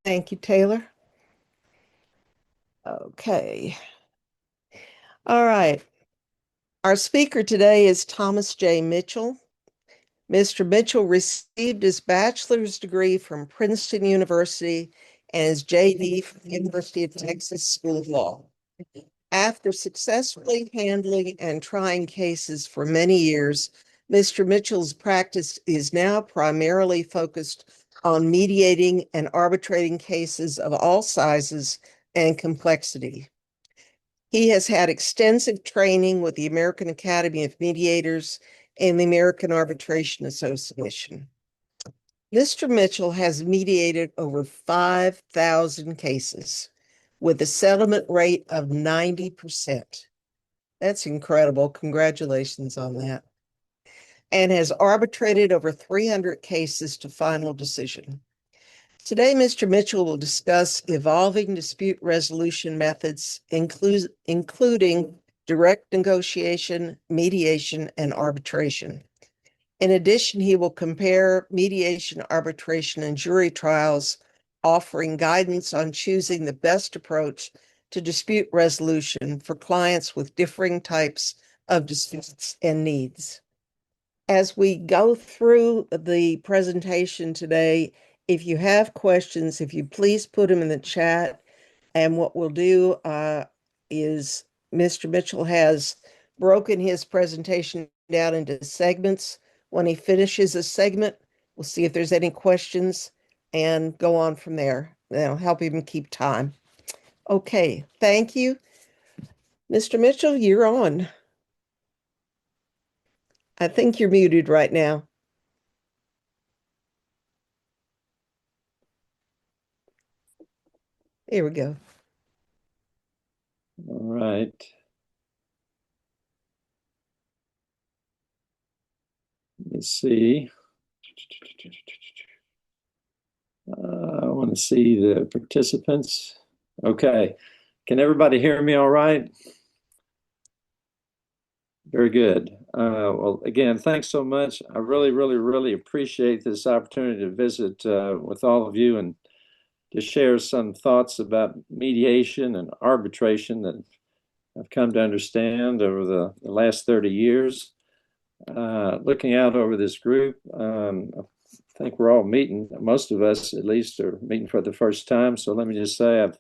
Thank you, Taylor. Okay. All right. Our speaker today is Thomas J. Mitchell. Mr. Mitchell received his bachelor's degree from Princeton University and his JD from the University of Texas School of Law. After successfully handling and trying cases for many years, Mr. Mitchell's practice is now primarily focused on mediating and arbitrating cases of all sizes and complexity. He has had extensive training with the American Academy of Mediators and the American Arbitration Association. Mr. Mitchell has mediated over 5,000 cases with a settlement rate of 90%. That's incredible. Congratulations on that. And has arbitrated over 300 cases to final decision. Today, Mr. Mitchell will discuss evolving dispute resolution methods, including direct negotiation, mediation, and arbitration. In addition, he will compare mediation, arbitration, and jury trials, offering guidance on choosing the best approach to dispute resolution for clients with differing types of disputes and needs. As we go through the presentation today, if you have questions, if you please put them in the chat. And what we'll do is Mr. Mitchell has broken his presentation down into segments. When he finishes a segment, we'll see if there's any questions and go on from there. That'll help him keep time. Okay, thank you. Mr. Mitchell, you're on. I think you're muted right now. Here we go. All right. Let's see. I want to see the participants. Okay. Can everybody hear me all right? Very good. Well, again, thanks so much. I really appreciate this opportunity to visit with all of you and to share some thoughts about mediation and arbitration that I've come to understand over the last 30 years. Looking out over this group, I think we're all meeting, most of us at least are meeting for the first time. So let me just say I've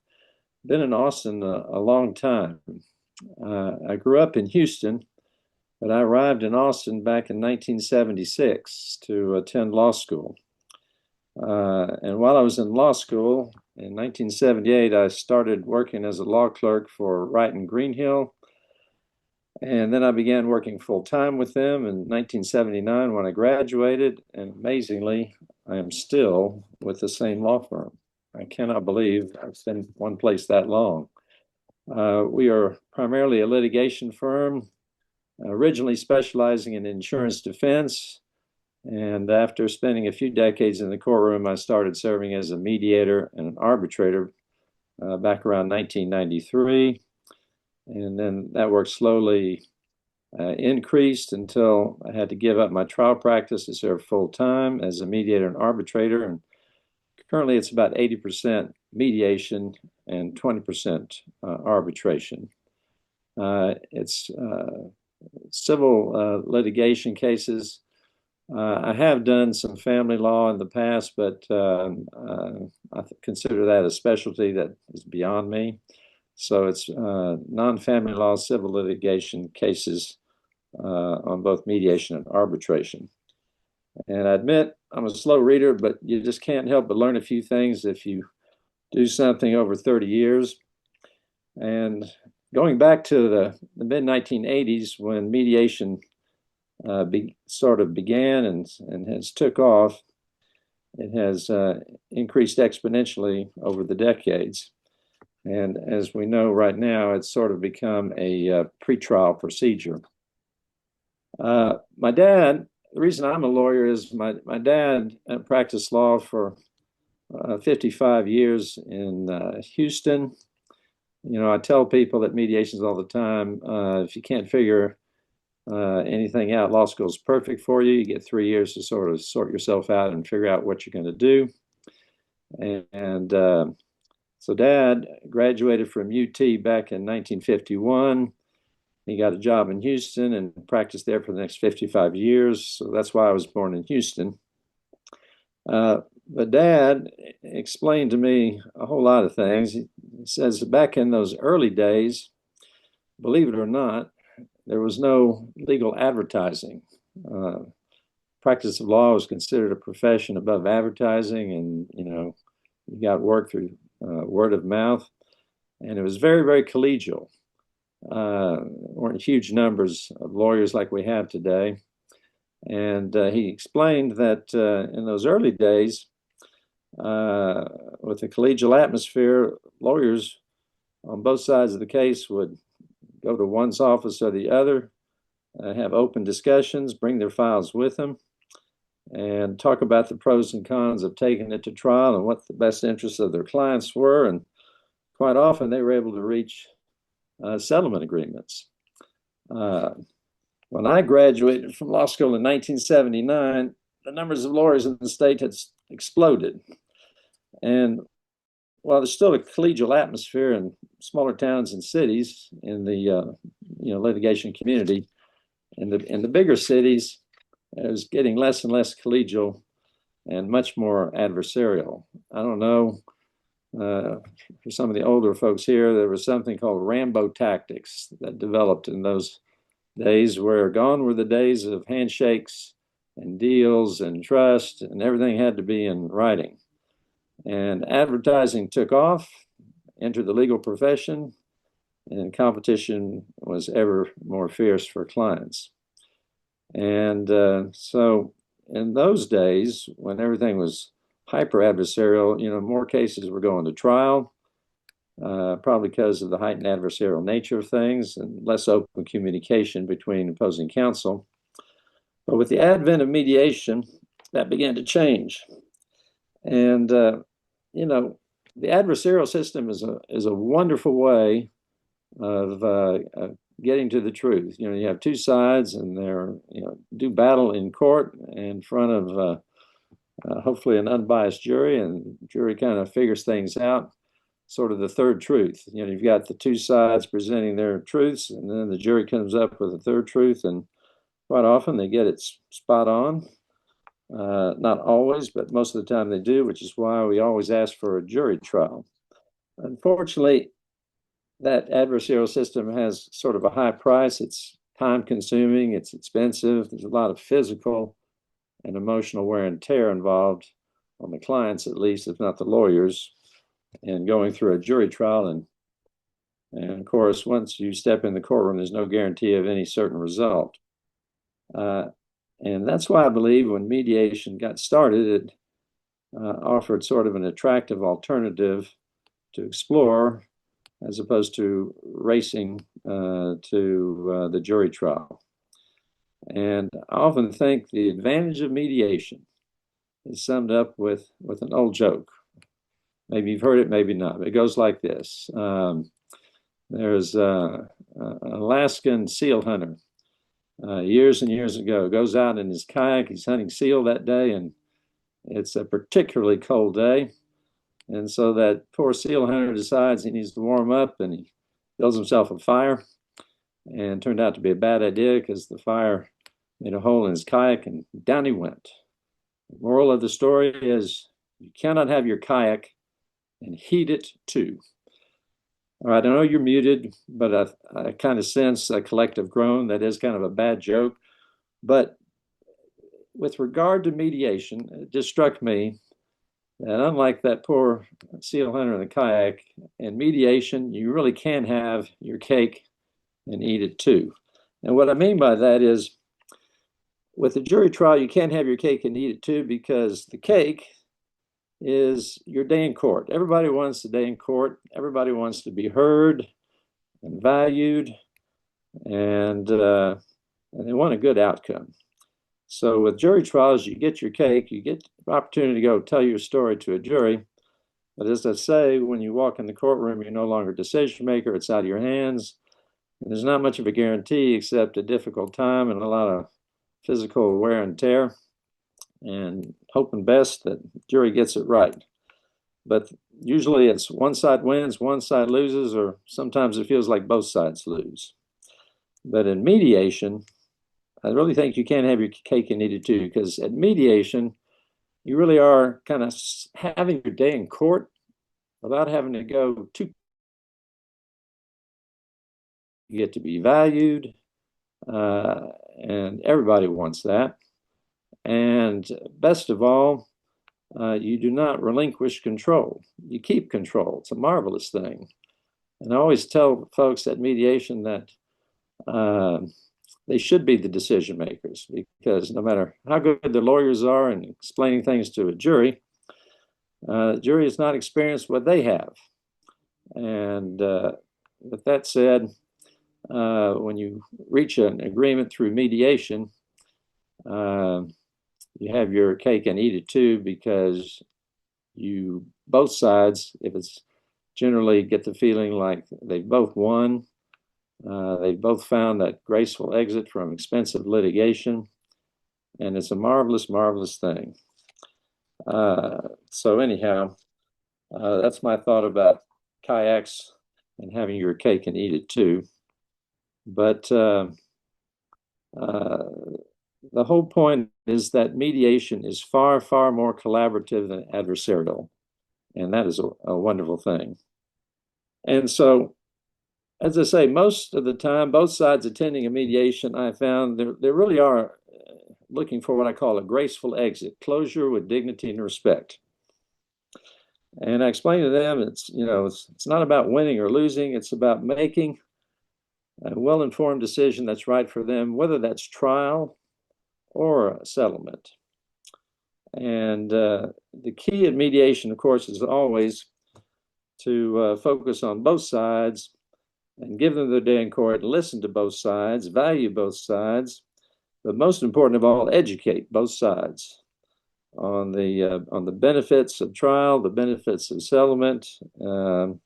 been in Austin a long time. I grew up in Houston, but I arrived in Austin back in 1976 to attend law school. And while I was in law school in 1978, I started working as a law clerk for Wright and Greenhill. And then I began working full-time with them in 1979 when I graduated. And amazingly, I am still with the same law firm. I cannot believe I've been one place that long. We are primarily a litigation firm, originally specializing in insurance defense. And after spending a few decades in the courtroom, I started serving as a mediator and an arbitrator back around 1993. And then that work slowly increased until I had to give up my trial practice to serve full-time as a mediator and arbitrator. And currently it's about 80% mediation and 20% arbitration. It's civil litigation cases. I have done some family law in the past, but I consider that a specialty that is beyond me. So it's non-family law civil litigation cases on both mediation and arbitration. And I admit I'm a slow reader, but you just can't help but learn a few things if you do something over 30 years. And going back to the mid-1980s when mediation sort of began and has took off, it has increased exponentially over the decades. And as we know right now, it's sort of become a pretrial procedure. My dad, the reason I'm a lawyer is my dad practiced law for 55 years in Houston. You know, I tell people at mediations all the time, if you can't figure anything out, law school is perfect for you. You get 3 years to sort of sort yourself out and figure out what you're going to do. And so Dad graduated from UT back in 1951. He got a job in Houston and practiced there for the next 55 years. So that's why I was born in Houston. But Dad explained to me a whole lot of things. He says back in those early days, believe it or not, there was no legal advertising. Practice of law was considered a profession above advertising, and you got work through word of mouth, and it was very, very collegial. Weren't huge numbers of lawyers like we have today. And he explained that in those early days, with the collegial atmosphere, lawyers on both sides of the case would go to one's office or the other, have open discussions, bring their files with them, and talk about the pros and cons of taking it to trial and what the best interests of their clients were. And quite often they were able to reach settlement agreements. When I graduated from law school in 1979, the numbers of lawyers in the state had exploded. And while there's still a collegial atmosphere in smaller towns and cities in the litigation community, in the bigger cities, it was getting less and less collegial and much more adversarial. I don't know, for some of the older folks here, there was something called Rambo tactics that developed in those days, where gone were the days of handshakes and deals and trust, and everything had to be in writing. And advertising took off, entered the legal profession, and competition was ever more fierce for clients. And so in those days, when everything was hyper adversarial, more cases were going to trial, probably because of the heightened adversarial nature of things and less open communication between opposing counsel. But with the advent of mediation, that began to change. And, the adversarial system is a wonderful way of getting to the truth. You have two sides, and they're do battle in court in front of hopefully an unbiased jury, and the jury kind of figures things out. Sort of the third truth. You've got the two sides presenting their truths, and then the jury comes up with a third truth, and quite often they get it spot on. Not always, but most of the time they do, which is why we always ask for a jury trial. Unfortunately, that adversarial system has sort of a high price. It's time consuming, it's expensive, there's a lot of physical and emotional wear and tear involved on the clients, at least, if not the lawyers, in going through a jury trial. And of course, once you step in the courtroom, there's no guarantee of any certain result. And that's why I believe when mediation got started, it offered sort of an attractive alternative to explore, as opposed to racing to the jury trial. And I often think the advantage of mediation is summed up with an old joke. Maybe you've heard it, maybe not. It goes like this. There's an Alaskan seal hunter years and years ago, goes out in his kayak. He's hunting seal that day, and it's a particularly cold day. And so that poor seal hunter decides he needs to warm up, and he builds himself a fire. And it turned out to be a bad idea, because the fire made a hole in his kayak, and down he went. The moral of the story is you cannot have your kayak and heat it too. All right, I know you're muted, but I kind of sense a collective groan. That is kind of a bad joke. But with regard to mediation, it just struck me that unlike that poor seal hunter in the kayak, in mediation, you really can have your cake and eat it too. And what I mean by that is, with a jury trial, you can't have your cake and eat it too, because the cake is your day in court. Everybody wants a day in court. Everybody wants to be heard and valued, and they want a good outcome. So with jury trials, you get your cake, you get the opportunity to go tell your story to a jury. But as I say, when you walk in the courtroom, you're no longer a decision maker. It's out of your hands. And there's not much of a guarantee except a difficult time and a lot of physical wear and tear, and hoping best that the jury gets it right. but usually it's one side wins, one side loses, or sometimes it feels like both sides lose. But in mediation, I really think you can't have your cake and eat it too, because at mediation, you really are kind of having your day in court without having to go too. You get to be valued, and everybody wants that. And best of all, you do not relinquish control. You keep control. It's a marvelous thing. And I always tell folks at mediation that they should be the decision makers, because no matter how good the lawyers are in explaining things to a jury, the jury has not experienced what they have. And with that said, when you reach an agreement through mediation, you have your cake and eat it too, because you, both sides, if it's generally get the feeling like they've both won, they've both found that graceful exit from expensive litigation, and it's a marvelous, marvelous thing. So anyhow, that's my thought about kayaks and having your cake and eat it too. But the whole point is that mediation is far, far more collaborative than adversarial. And that is a wonderful thing. And so, as I say, most of the time, both sides attending a mediation, I found they really are looking for what I call a graceful exit, closure with dignity and respect. And I explained to them, it's not about winning or losing, it's about making a well-informed decision that's right for them, whether that's trial or a settlement. And the key in mediation, of course, is always to focus on both sides and give them their day in court, listen to both sides, value both sides, but most important of all, educate both sides on the benefits of trial, the benefits of settlement, and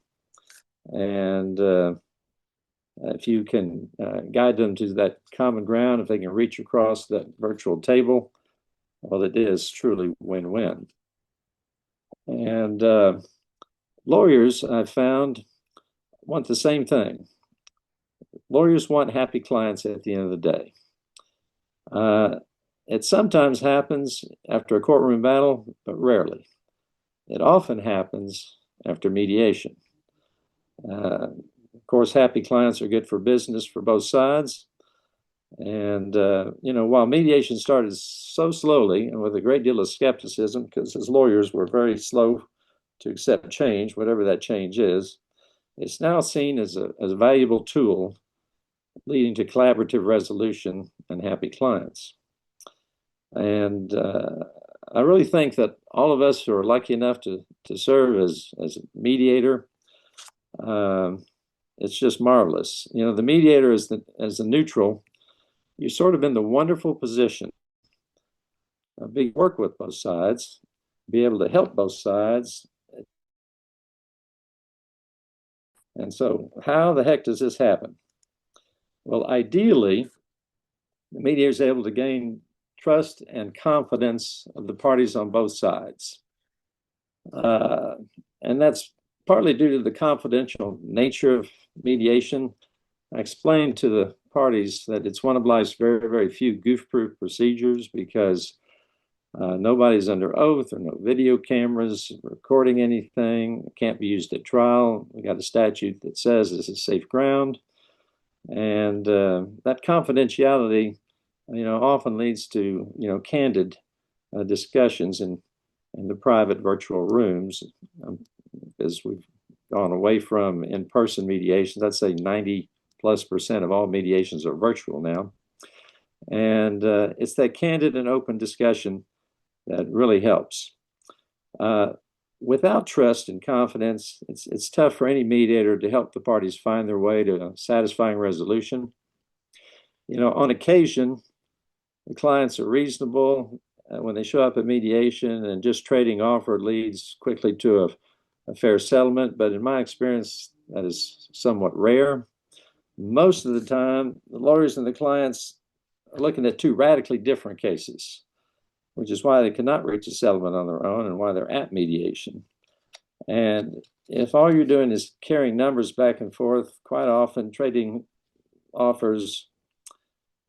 if you can guide them to that common ground, if they can reach across that virtual table, well, it is truly win-win. And lawyers, I've found, want the same thing. Lawyers want happy clients at the end of the day. It sometimes happens after a courtroom battle, but rarely. It often happens after mediation. Of course, happy clients are good for business for both sides. And, while mediation started so slowly and with a great deal of skepticism, because as lawyers, we're very slow to accept change, whatever that change is, it's now seen as a valuable tool leading to collaborative resolution and happy clients. And I really think that all of us who are lucky enough to serve as a mediator, it's just marvelous. The mediator as the neutral, you're sort of in the wonderful position of work with both sides, be able to help both sides. And so how the heck does this happen? Well, ideally, the mediator is able to gain trust and confidence of the parties on both sides. And that's partly due to the confidential nature of mediation. I explained to the parties that it's one of life's very, very few goof-proof procedures, because nobody's under oath or no video cameras recording anything. It can't be used at trial. We got a statute that says this is safe ground. And that confidentiality, often leads to, candid discussions in the private virtual rooms, as we've gone away from in-person mediations. I'd say 90+% of all mediations are virtual now. And it's that candid and open discussion that really helps. Without trust and confidence, it's tough for any mediator to help the parties find their way to a satisfying resolution. On occasion, the clients are reasonable when they show up at mediation, and just trading offer leads quickly to a fair settlement. But in my experience, that is somewhat rare. Most of the time, the lawyers and the clients are looking at two radically different cases, which is why they cannot reach a settlement on their own and why they're at mediation. And if all you're doing is carrying numbers back and forth, quite often trading offers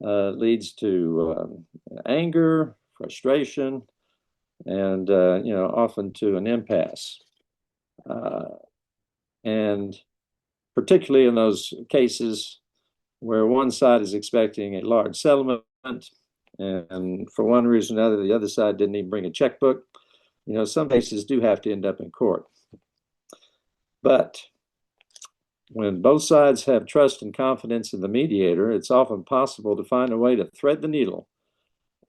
leads to anger, frustration, and often to an impasse. And particularly in those cases where one side is expecting a large settlement, and for one reason or another, the other side didn't even bring a checkbook. Some cases do have to end up in court. But when both sides have trust and confidence in the mediator, it's often possible to find a way to thread the needle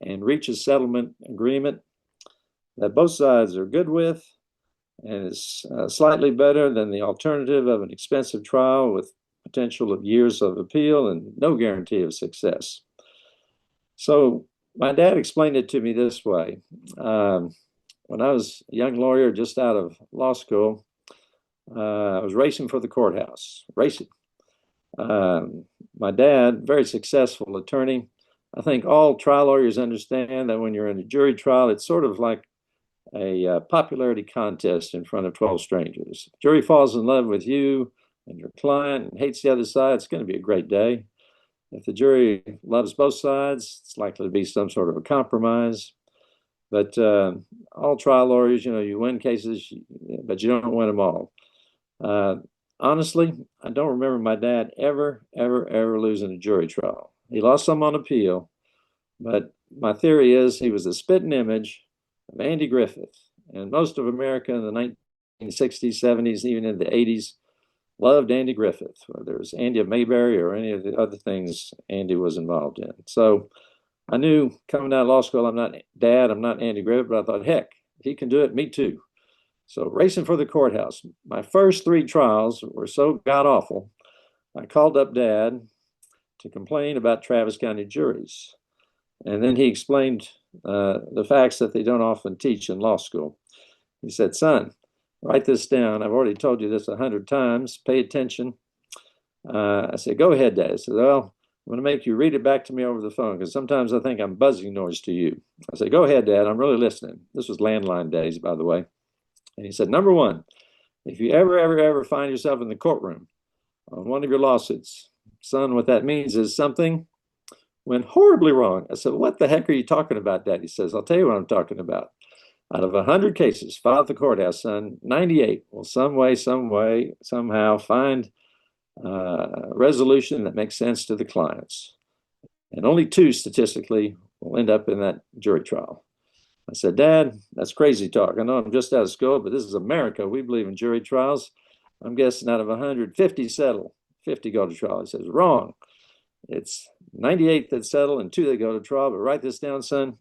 and reach a settlement agreement that both sides are good with and is slightly better than the alternative of an expensive trial with potential of years of appeal and no guarantee of success. So my dad explained it to me this way. When I was a young lawyer just out of law school, I was racing for the courthouse, racing. My dad, very successful attorney. I think all trial lawyers understand that when you're in a jury trial, it's sort of like a popularity contest in front of 12 strangers. If the jury falls in love with you and your client and hates the other side, it's going to be a great day. If the jury loves both sides, it's likely to be some sort of a compromise. But all trial lawyers, you win cases, but you don't win them all. Honestly, I don't remember my dad ever losing a jury trial. He lost some on appeal, but my theory is he was a spitting image of Andy Griffith. And most of America in the 1960s, 70s, even in the 80s, loved Andy Griffith, whether it was Andy of Mayberry or any of the other things Andy was involved in. So I knew coming out of law school, I'm not Andy Griffith, but I thought, heck, he can do it, me too. So racing for the courthouse. My first 3 trials were so god-awful, I called up Dad to complain about Travis County juries. And then he explained the facts that they don't often teach in law school. He said, son, write this down. I've already told you this 100 times. Pay attention. I said, go ahead, Dad. He said, well, I'm going to make you read it back to me over the phone because sometimes I think I'm buzzing noise to you. I said, go ahead, Dad. I'm really listening. This was landline days, by the way. And he said, number 1, if you ever find yourself in the courtroom on one of your lawsuits, son, what that means is something went horribly wrong. I said, what the heck are you talking about, Dad? He says, I'll tell you what I'm talking about. Out of 100 cases filed at the courthouse, son, 98 will some way, somehow find a resolution that makes sense to the clients. And only 2 statistically will end up in that jury trial. I said, Dad, that's crazy talk. I know I'm just out of school, but this is America. We believe in jury trials. I'm guessing out of 150 settle, 50 go to trial. He says, wrong. It's 98 that settle and 2 that go to trial. But write this down, son.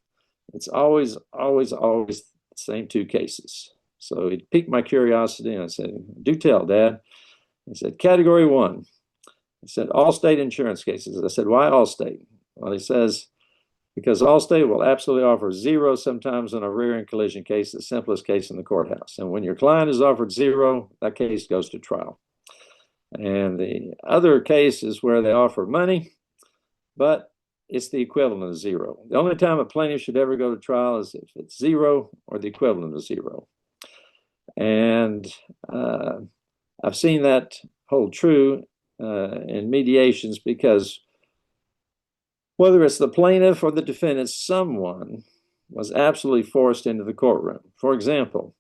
It's always the same 2 cases. So it piqued my curiosity, and I said, do tell, Dad. He said, category 1. He said, Allstate insurance cases. I said, why Allstate? Well, he says, because Allstate will absolutely offer 0 sometimes in a rear-end collision case, the simplest case in the courthouse. And when your client is offered 0, that case goes to trial. And the other case is where they offer money, but it's the equivalent of 0. The only time a plaintiff should ever go to trial is if it's 0 or the equivalent of 0. And I've seen that hold true in mediations because whether it's the plaintiff or the defendant, someone was absolutely forced into the courtroom. For example,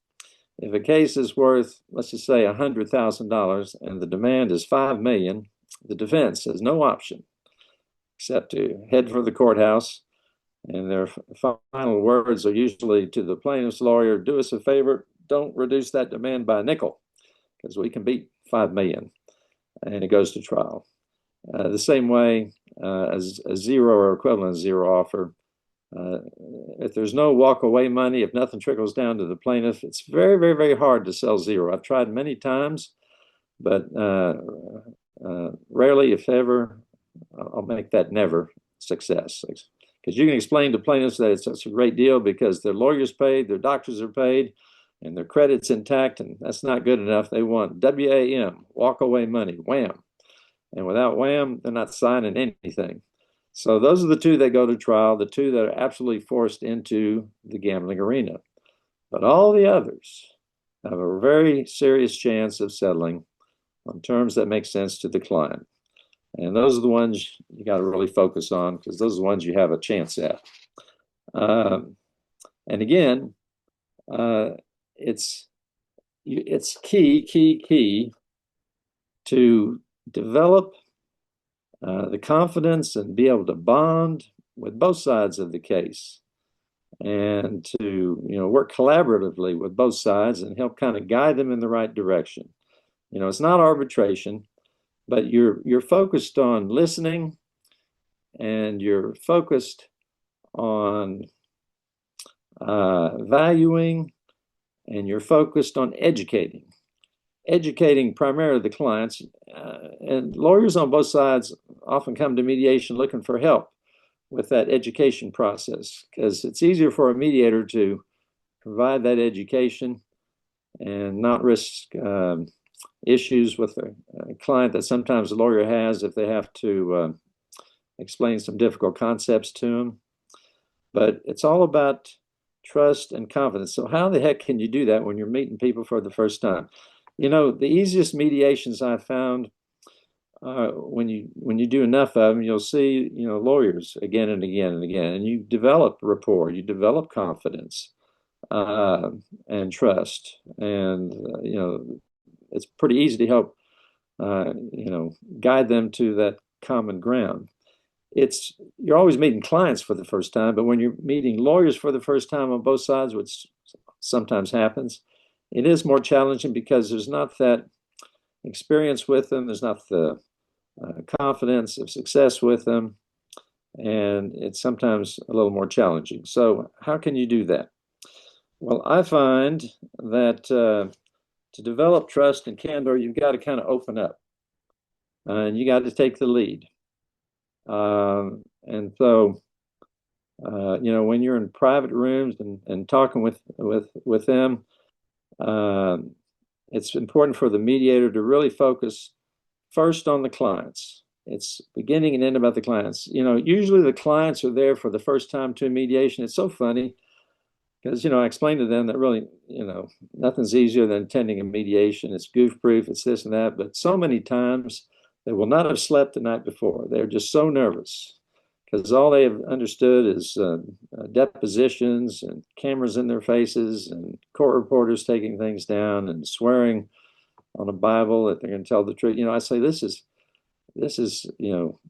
if a case is worth, let's just say $100,000 and the demand is $5 million, the defense has no option except to head for the courthouse. And their final words are usually to the plaintiff's lawyer, do us a favor, don't reduce that demand by a nickel because we can beat $5 million. And it goes to trial. The same way as a 0 or equivalent 0 offer. If there's no walk away money, if nothing trickles down to the plaintiff, it's very hard to sell 0. I've tried many times, but rarely, if ever, I'll make that never success. Because you can explain to plaintiffs that it's such a great deal because their lawyers paid, their doctors are paid, and their credit's intact, and that's not good enough. They want WAM, walk away money, wham. And without wham, they're not signing anything. So those are the 2 that go to trial, the 2 that are absolutely forced into the gambling arena. But all the others, have a very serious chance of settling on terms that make sense to the client. And those are the ones you got to really focus on, because those are the ones you have a chance at. And again, it's key to develop the confidence and be able to bond with both sides of the case, and to work collaboratively with both sides and help kind of guide them in the right direction. It's not arbitration, but you're focused on listening, and you're focused on valuing, and you're focused on educating primarily the clients. And lawyers on both sides often come to mediation looking for help with that education process, because it's easier for a mediator to provide that education and not risk issues with a client that sometimes a lawyer has if they have to explain some difficult concepts to them. But it's all about trust and confidence. So how the heck can you do that when you're meeting people for the first time? The easiest mediations I've found, when you do enough of them, you'll see lawyers again and again and again, and you develop rapport, you develop confidence and trust, and it's pretty easy to help guide them to that common ground. You're always meeting clients for the first time, but when you're meeting lawyers for the first time on both sides, which sometimes happens, it is more challenging because there's not that experience with them, there's not the confidence of success with them, and it's sometimes a little more challenging. So how can you do that? Well, I find that to develop trust and candor, you've got to kind of open up, and you got to take the lead. And so, when you're in private rooms and talking with them, it's important for the mediator to really focus first on the clients. It's beginning and end about the clients. Usually the clients are there for the first time to a mediation. It's so funny because, I explained to them that really, nothing's easier than attending a mediation. It's goof-proof, it's this and that, but so many times they will not have slept the night before. They're just so nervous because all they have understood is depositions and cameras in their faces and court reporters taking things down and swearing on a Bible that they're going to tell the truth. I say this is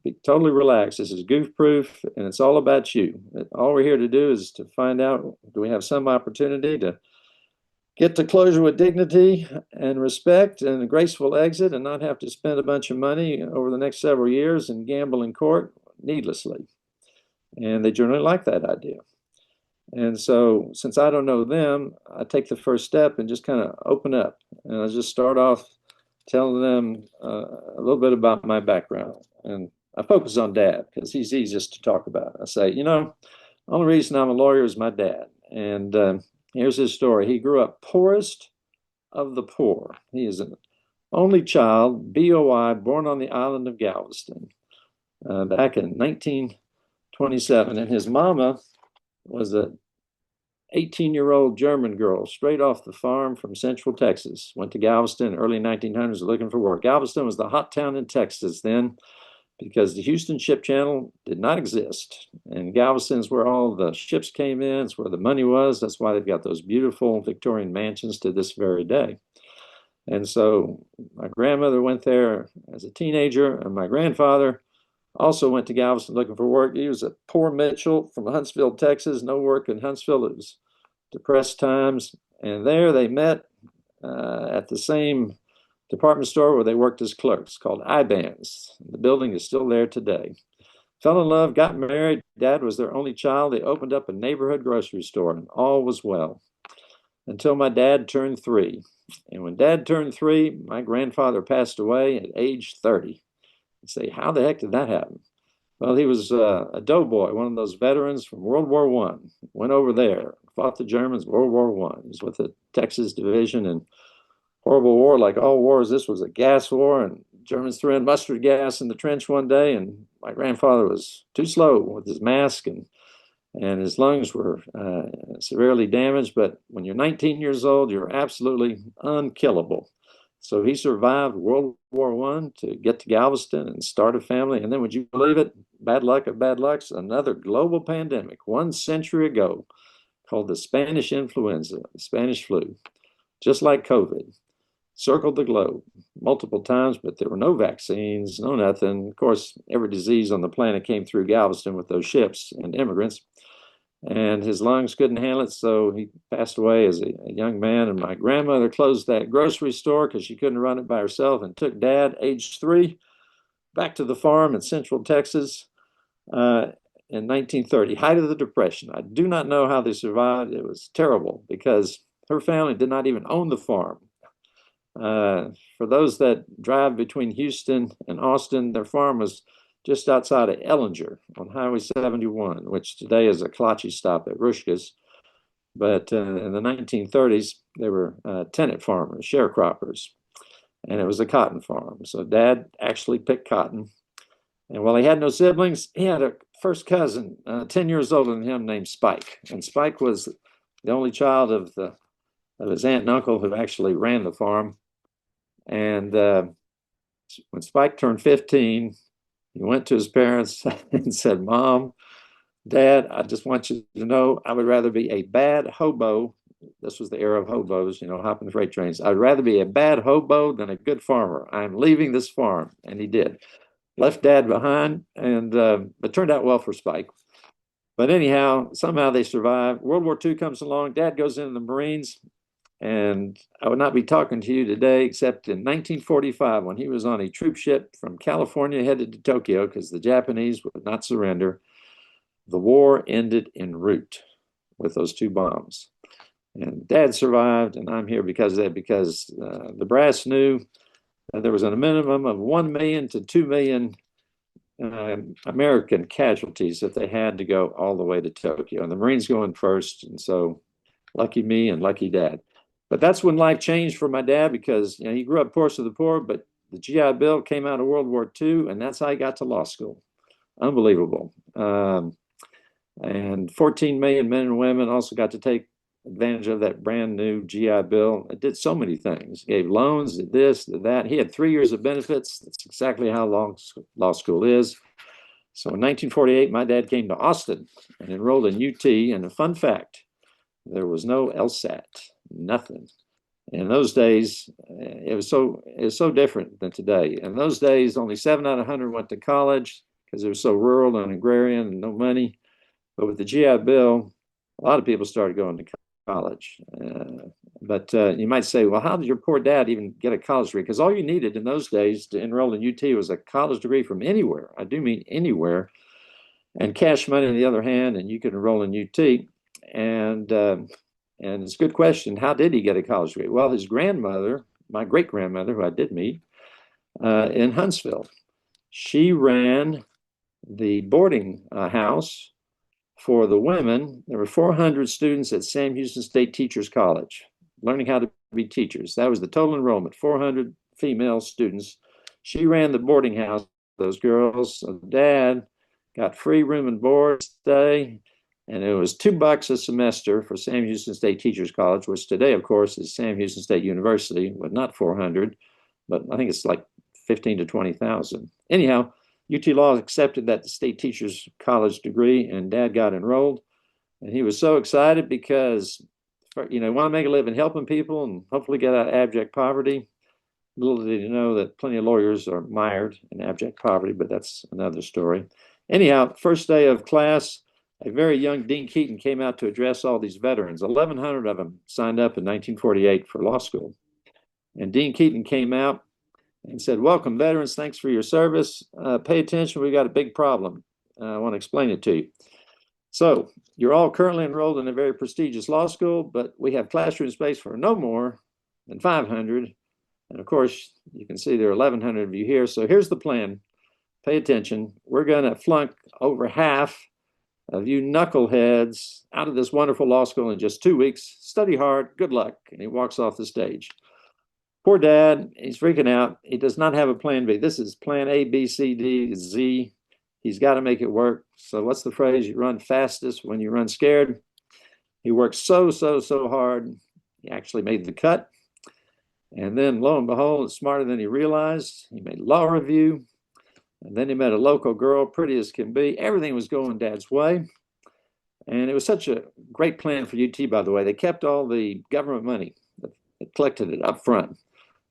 be totally relaxed. This is goof-proof, and it's all about you. All we're here to do is to find out, do we have some opportunity to get to closure with dignity and respect and a graceful exit, and not have to spend a bunch of money over the next several years and gamble in court needlessly. And they generally like that idea. And so, since I don't know them, I take the first step and just kind of open up. And I just start off telling them a little bit about my background. And I focus on Dad because he's easiest to talk about. I say, the only reason I'm a lawyer is my dad. And here's his story. He grew up poorest of the poor. He is an only child, BOI, born on the island of Galveston back in 1927. And his mama was a 18-year-old German girl straight off the farm from Central Texas. Went to Galveston early 1900s looking for work. Galveston was the hot town in Texas then because the Houston Ship Channel did not exist. And Galveston's where all the ships came in. It's where the money was. That's why they've got those beautiful Victorian mansions to this very day. And so my grandmother went there as a teenager, and my grandfather also went to Galveston looking for work. He was a poor Mitchell from Huntsville, Texas. No work in Huntsville. It was depressed times. And there they met at the same department store where they worked as clerks, called IBANs. The building is still there today. Fell in love, got married. Dad was their only child. They opened up a neighborhood grocery store, and all was well until my dad turned 3. And when Dad turned 3, my grandfather passed away at age 30. You say, how the heck did that happen? Well, he was a doughboy, one of those veterans from World War I. Went over there, fought the Germans, World War I. He was with the Texas Division, and horrible war, like all wars. This was a gas war, and Germans threw in mustard gas in the trench one day, and my grandfather was too slow with his mask and and his lungs were severely damaged. But when you're 19 years old, you're absolutely unkillable. So he survived World War I to get to Galveston and start a family. And then, would you believe it? Bad luck of bad lucks, another global pandemic 1 century ago called the Spanish influenza, the Spanish flu, just like COVID, circled the globe multiple times, but there were no vaccines, no nothing. Of course, every disease on the planet came through Galveston with those ships and immigrants. And his lungs couldn't handle it, so he passed away as a young man. And my grandmother closed that grocery store because she couldn't run it by herself, and took Dad, age 3, back to the farm in Central Texas in 1930, height of the Depression. I do not know how they survived. It was terrible because her family did not even own the farm. For those that drive between Houston and Austin, their farm was just outside of Ellinger on Highway 71, which today is a kolache stop at Rushka's. But in the 1930s, they were tenant farmers, sharecroppers, and it was a cotton farm. So Dad actually picked cotton. And while he had no siblings, he had a first cousin, 10 years older than him, named Spike. And Spike was the only child of his aunt and uncle who actually ran the farm. And when Spike turned 15, he went to his parents and said, "Mom, Dad, I just want you to know I would rather be a bad hobo." This was the era of hobos, hopping freight trains. "I'd rather be a bad hobo than a good farmer. I'm leaving this farm." And he did. Left Dad behind, and it turned out well for Spike. But anyhow, somehow they survived. World War II comes along. Dad goes into the Marines. And I would not be talking to you today except in 1945, when he was on a troop ship from California headed to Tokyo because the Japanese would not surrender. The war ended en route with those 2 bombs. And Dad survived, and I'm here because of that, because the brass knew that there was a minimum of 1 million to 2 million American casualties if they had to go all the way to Tokyo. And the Marines going first, and so lucky me and lucky Dad. But that's when life changed for my dad, because he grew up poorest of the poor, but the GI Bill came out of World War II, and that's how he got to law school. Unbelievable. And 14 million men and women also got to take advantage of that brand new GI Bill. It did so many things. It gave loans, did this, did that. He had 3 years of benefits. That's exactly how long law school is. So in 1948, my dad came to Austin and enrolled in UT. And a fun fact, there was no LSAT, nothing. In those days, it was so different than today. In those days, only 7 out of 100 went to college because it was so rural and agrarian and no money. But with the GI Bill, a lot of people started going to college. But you might say, well, how did your poor dad even get a college degree? Because all you needed in those days to enroll in UT was a college degree from anywhere. I do mean anywhere. And cash money on the other hand, and you could enroll in UT. And it's a good question. How did he get a college degree? Well, his grandmother, my great-grandmother, who I did meet in Huntsville, she ran the boarding house for the women. There were 400 students at Sam Houston State Teachers College learning how to be teachers. That was the total enrollment, 400 female students. She ran the boarding house, those girls. So Dad got free room and board stay. And it was $2 a semester for Sam Houston State Teachers College, which today, of course, is Sam Houston State University, but not 400, but I think it's like 15 to 20,000. Anyhow, UT Law accepted that state teachers college degree, and Dad got enrolled. And he was so excited because, want to make a living helping people and hopefully get out of abject poverty. Little did he know that plenty of lawyers are mired in abject poverty, but that's another story. Anyhow, first day of class, a very young Dean Keaton came out to address all these veterans. 1,100 of them signed up in 1948 for law school. And Dean Keaton came out and said, "Welcome, veterans. Thanks for your service. Pay attention. We've got a big problem. I want to explain it to you. So you're all currently enrolled in a very prestigious law school, but we have classroom space for no more than 500. And of course, you can see there are 1,100 of you here. So here's the plan. Pay attention. We're going to flunk over half of you knuckleheads out of this wonderful law school in just 2 weeks. Study hard. Good luck." And he walks off the stage. Poor Dad, he's freaking out. He does not have a plan B. This is plan A, B, C, D, Z. He's got to make it work. So what's the phrase? You run fastest when you run scared. He worked so hard. He actually made the cut. And then lo and behold, smarter than he realized. He made law review. And then he met a local girl, pretty as can be. Everything was going Dad's way. And it was such a great plan for UT, by the way. They kept all the government money. They collected it up front.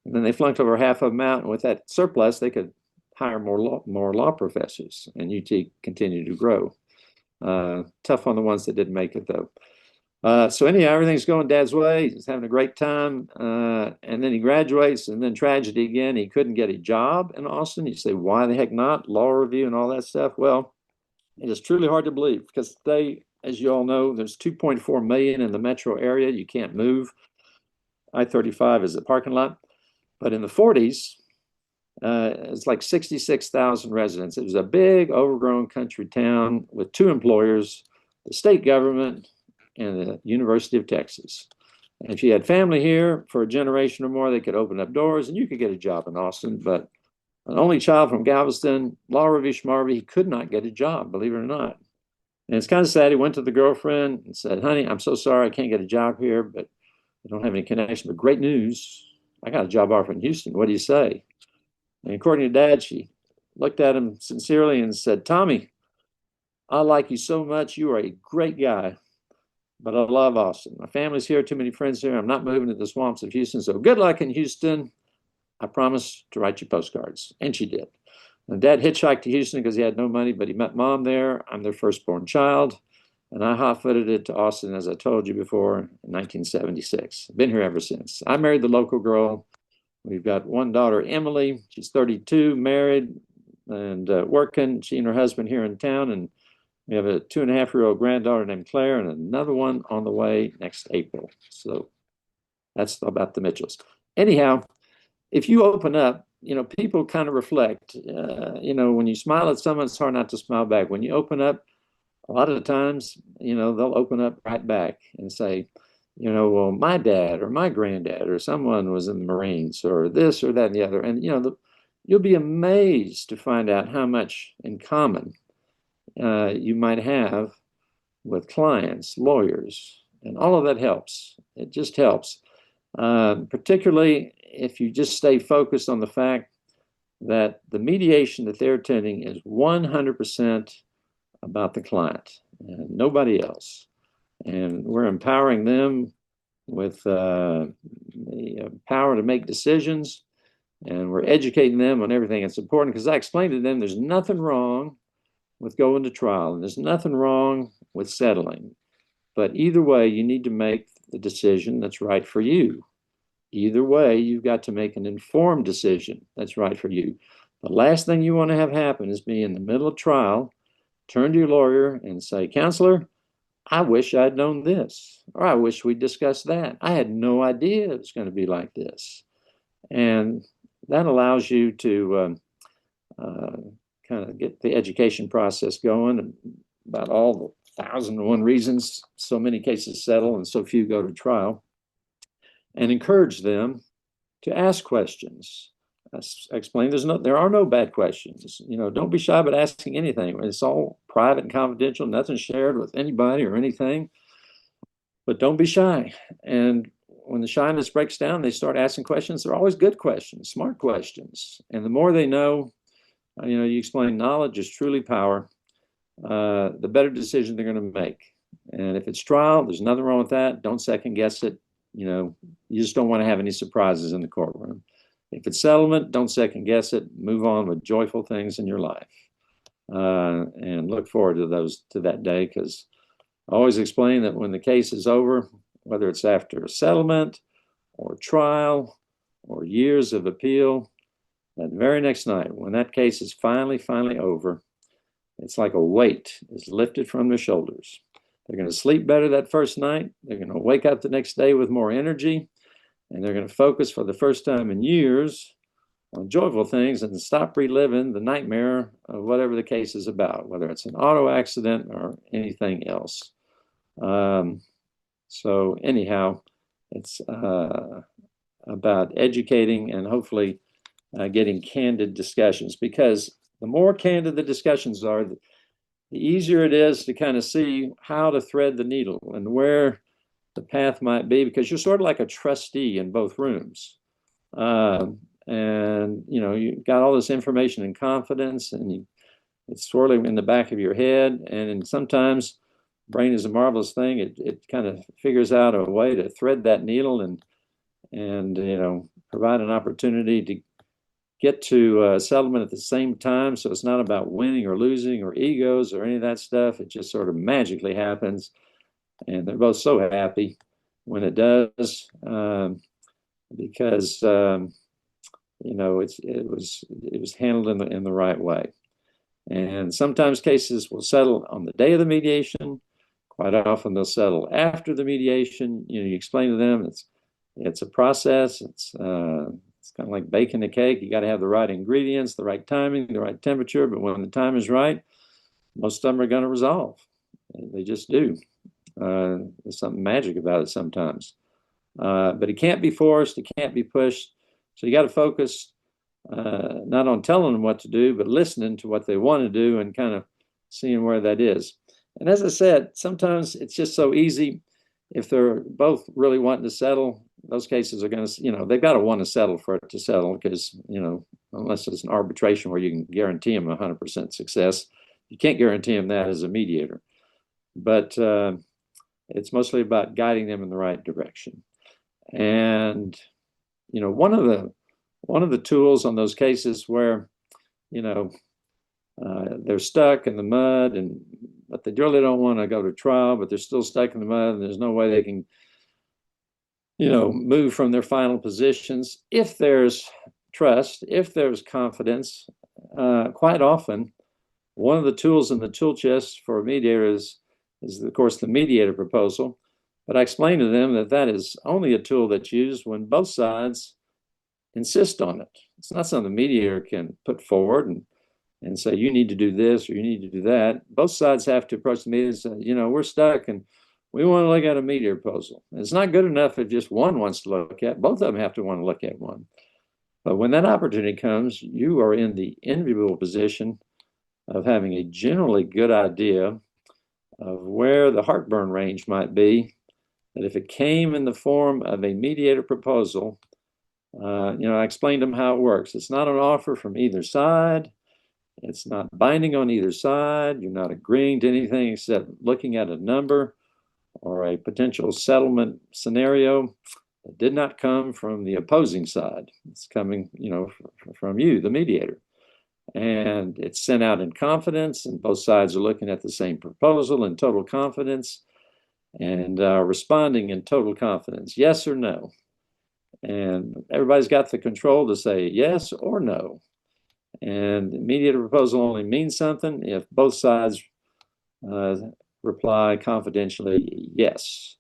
And then they flunked over half of them out. And with that surplus, they could hire more law professors. And UT continued to grow. Tough on the ones that didn't make it, though. So anyhow, everything's going Dad's way. He's having a great time. And then he graduates, and then tragedy again. He couldn't get a job in Austin. You say, why the heck not? Law review and all that stuff. Well, it is truly hard to believe because they, as you all know, there's 2.4 million in the metro area. You can't move. I-35 is the parking lot. But in the 40s, it's like 66,000 residents. It was a big, overgrown country town with two employers, the state government and the University of Texas. And if you had family here for a generation or more, they could open up doors and you could get a job in Austin. But an only child from Galveston, law review schmarvy, he could not get a job, believe it or not. And it's kind of sad. He went to the girlfriend and said, honey, I'm so sorry I can't get a job here, but I don't have any connection. But great news, I got a job offer in Houston. What do you say? And according to Dad, she looked at him sincerely and said, Tommy, I like you so much. You are a great guy, but I love Austin. My family's here, too many friends here. I'm not moving to the swamps of Houston. So good luck in Houston. I promise to write you postcards. And she did. And Dad hitchhiked to Houston because he had no money, but he met Mom there. I'm their firstborn child. And I hot-footed it to Austin, as I told you before, in 1976. Been here ever since. I married the local girl. We've got one daughter, Emily. She's 32, married and working. She and her husband here in town. And we have a 2.5-year-old granddaughter named Claire and another one on the way next April. So that's about the Mitchells. Anyhow, if you open up, people kind of reflect. When you smile at someone, it's hard not to smile back. When you open up, a lot of the times, they'll open up right back and say, well, my dad or my granddad or someone was in the Marines or this or that and the other. And, you'll be amazed to find out how much in common you might have with clients, lawyers, and all of that helps. It just helps, particularly if you just stay focused on the fact that the mediation that they're attending is 100% about the client and nobody else. And we're empowering them with the power to make decisions, and we're educating them on everything. It's important because I explained to them there's nothing wrong with going to trial, and there's nothing wrong with settling. But either way, you need to make the decision that's right for you. Either way, you've got to make an informed decision that's right for you. The last thing you want to have happen is be in the middle of trial, turn to your lawyer and say, counselor, I wish I'd known this, or I wish we'd discussed that. I had no idea it was going to be like this. And that allows you to kind of get the education process going about all the 1,001 reasons so many cases settle and so few go to trial, and encourage them to ask questions. I explained there are no bad questions. Don't be shy about asking anything. It's all private and confidential, nothing shared with anybody or anything. But don't be shy. And when the shyness breaks down, they start asking questions. They're always good questions, smart questions. And the more they know, you explain knowledge is truly power, the better decision they're going to make. And if it's trial, there's nothing wrong with that. Don't second guess it. You just don't want to have any surprises in the courtroom. If it's settlement, don't second guess it. Move on with joyful things in your life, and look forward to that day. Because I always explain that when the case is over, whether it's after a settlement or trial or years of appeal, that very next night, when that case is finally over, it's like a weight is lifted from their shoulders. They're going to sleep better that first night. They're going to wake up the next day with more energy. And they're going to focus for the first time in years on joyful things and stop reliving the nightmare of whatever the case is about, whether it's an auto accident or anything else. So anyhow, it's about educating and hopefully getting candid discussions, because the more candid the discussions are, the easier it is to kind of see how to thread the needle and where the path might be, because you're sort of like a trustee in both rooms. And you got all this information in confidence, and it's swirling in the back of your head. And sometimes brain is a marvelous thing. It kind of figures out a way to thread that needle and provide an opportunity to get to settlement at the same time. So it's not about winning or losing or egos or any of that stuff. It just sort of magically happens, and they're both so happy when it does, because it was handled in the right way. And sometimes cases will settle on the day of the mediation. Quite often they'll settle after the mediation. You explain to them it's a process. It's kind of like baking a cake. You got to have the right ingredients, the right timing, the right temperature. But when the time is right, most of them are going to resolve. They just do. There's something magic about it sometimes. But it can't be forced. It can't be pushed. So you got to focus not on telling them what to do, but listening to what they want to do and kind of seeing where that is. And as I said, sometimes it's just so easy. If they're both really wanting to settle, those cases are going to, they've got to want to settle for it to settle, because, unless it's an arbitration where you can guarantee them 100% success, you can't guarantee them that as a mediator. But it's mostly about guiding them in the right direction. And, one of the tools on those cases where, they're stuck in the mud, but they really don't want to go to trial, but they're still stuck in the mud, and there's no way they can, move from their final positions. If there's trust, if there's confidence, quite often, one of the tools in the tool chest for a mediator is, of course, the mediator proposal. But I explain to them that is only a tool that's used when both sides insist on it. It's not something the mediator can put forward and say, you need to do this or you need to do that. Both sides have to approach the mediator and say, we're stuck and we want to look at a mediator proposal. And it's not good enough if just one wants to look at. Both of them have to want to look at one. But when that opportunity comes, you are in the enviable position of having a generally good idea of where the heartburn range might be, that if it came in the form of a mediator proposal, I explained to them how it works. It's not an offer from either side. It's not binding on either side. You're not agreeing to anything except looking at a number or a potential settlement scenario that did not come from the opposing side. It's coming, from you, the mediator. And it's sent out in confidence, and both sides are looking at the same proposal in total confidence and responding in total confidence, yes or no. And everybody's got the control to say yes or no. And the mediator proposal only means something if both sides reply confidentially yes.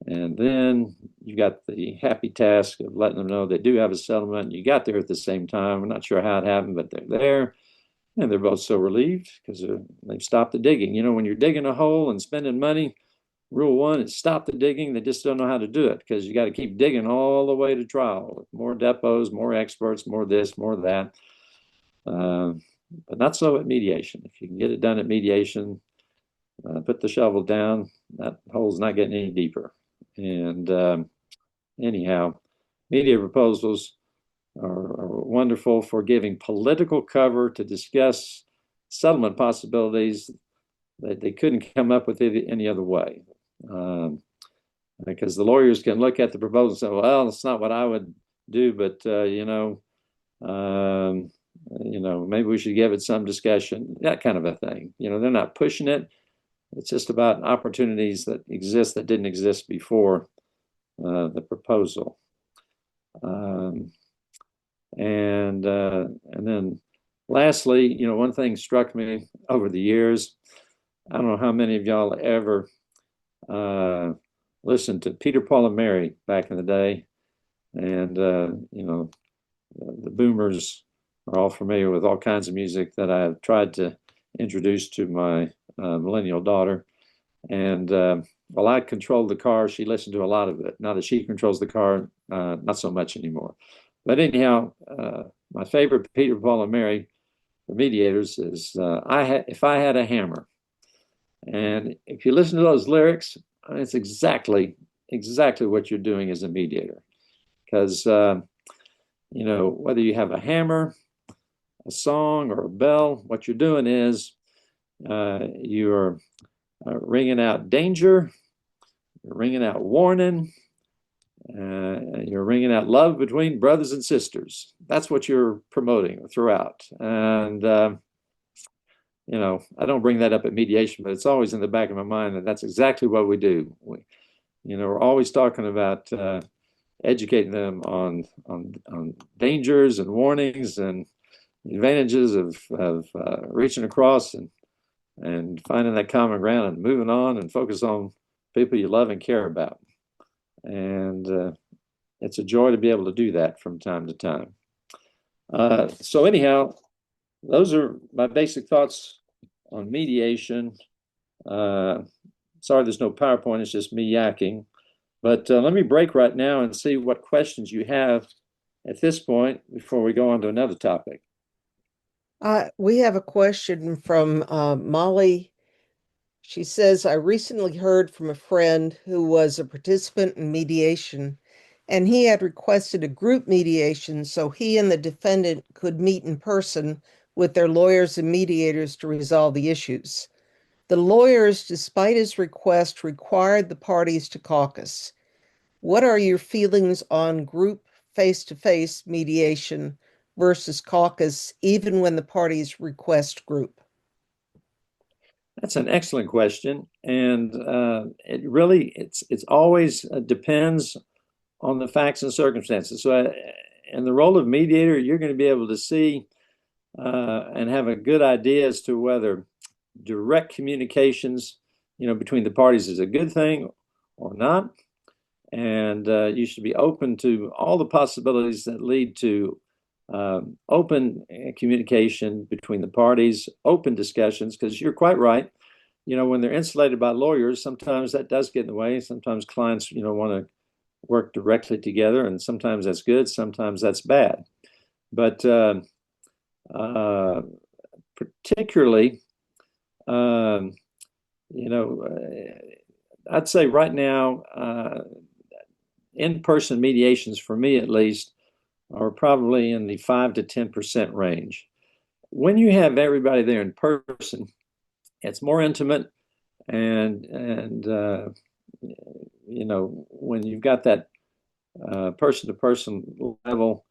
And then you got the happy task of letting them know they do have a settlement. You got there at the same time. We're not sure how it happened, but they're there. And they're both so relieved because they've stopped the digging. When you're digging a hole and spending money, rule one is stop the digging. They just don't know how to do it because you got to keep digging all the way to trial. More depots, more experts, more this, more that. But not so at mediation. If you can get it done at mediation, put the shovel down, that hole's not getting any deeper. And anyhow, mediator proposals are wonderful for giving political cover to discuss settlement possibilities that they couldn't come up with any other way. Because the lawyers can look at the proposal and say, well, it's not what I would do, but, maybe we should give it some discussion, that kind of a thing. They're not pushing it. It's just about opportunities that exist that didn't exist before the proposal. And then lastly, one thing struck me over the years. I don't know how many of y'all ever listened to Peter, Paul, and Mary back in the day. And, the boomers are all familiar with all kinds of music that I've tried to introduce to my millennial daughter. And while I controlled the car, she listened to a lot of it. Now that she controls the car, not so much anymore. But anyhow, my favorite Peter, Paul, and Mary for mediators is if I had a hammer, and if you listen to those lyrics, it's exactly what you're doing as a mediator, because whether you have a hammer, a song, or a bell, what you're doing is you're ringing out danger, you're ringing out warning, you're ringing out love between brothers and sisters. That's what you're promoting throughout. And I don't bring that up at mediation, but it's always in the back of my mind that that's exactly what we do. We're always talking about educating them on dangers and warnings and advantages of reaching across and finding that common ground and moving on and focus on people you love and care about. And it's a joy to be able to do that from time to time. So anyhow, those are my basic thoughts on mediation. Sorry, there's no PowerPoint, it's just me yakking. But let me break right now and see what questions you have at this point before we go on to another topic. We have a question from Molly. She says, I recently heard from a friend who was a participant in mediation, and he had requested a group mediation so he and the defendant could meet in person with their lawyers and mediators to resolve the issues. The lawyers, despite his request, required the parties to caucus. What are your feelings on group face-to-face mediation versus caucus, even when the parties request group? That's an excellent question, and it's always depends on the facts and circumstances. So, in the role of mediator, you're going to be able to see and have a good idea as to whether direct communications, between the parties is a good thing or not, and you should be open to all the possibilities that lead to open communication between the parties, open discussions, because you're quite right. When they're insulated by lawyers, sometimes that does get in the way. Sometimes clients, want to work directly together, and sometimes that's good, sometimes that's bad. But particularly, I'd say right now, in-person mediations, for me at least, are probably in the 5 to 10% range. When you have everybody there in person, it's more intimate, and when you've got that person-to-person level,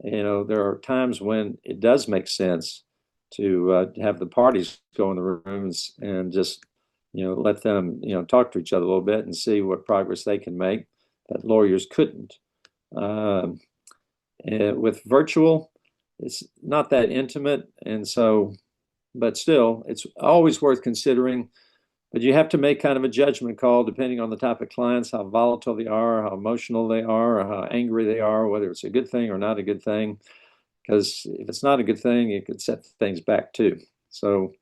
there are times when it does make sense to have the parties go in the rooms and just let them talk to each other a little bit and see what progress they can make that lawyers couldn't. With virtual, it's not that intimate, and so, but still, it's always worth considering. But you have to make kind of a judgment call depending on the type of clients, how volatile they are, how emotional they are, or how angry they are, whether it's a good thing or not a good thing. Because if it's not a good thing, it could set things back too. So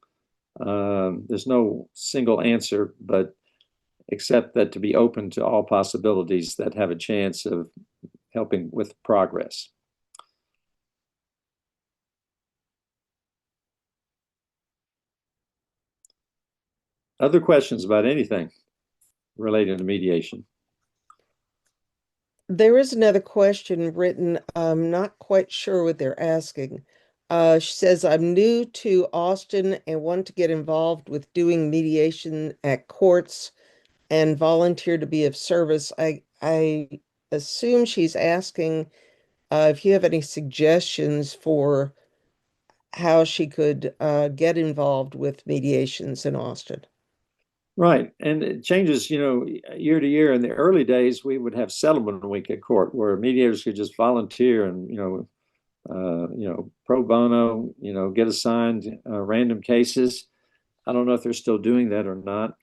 there's no single answer, but except that to be open to all possibilities that have a chance of helping with progress. Other questions about anything related to mediation? There is another question written. I'm not quite sure what they're asking. She says, I'm new to Austin and want to get involved with doing mediation at courts and volunteer to be of service. I assume she's asking if you have any suggestions for how she could get involved with mediations in Austin. Right, and it changes, year to year. In the early days, we would have settlement week at court where mediators could just volunteer and, pro bono, get assigned random cases. I don't know if they're still doing that or not.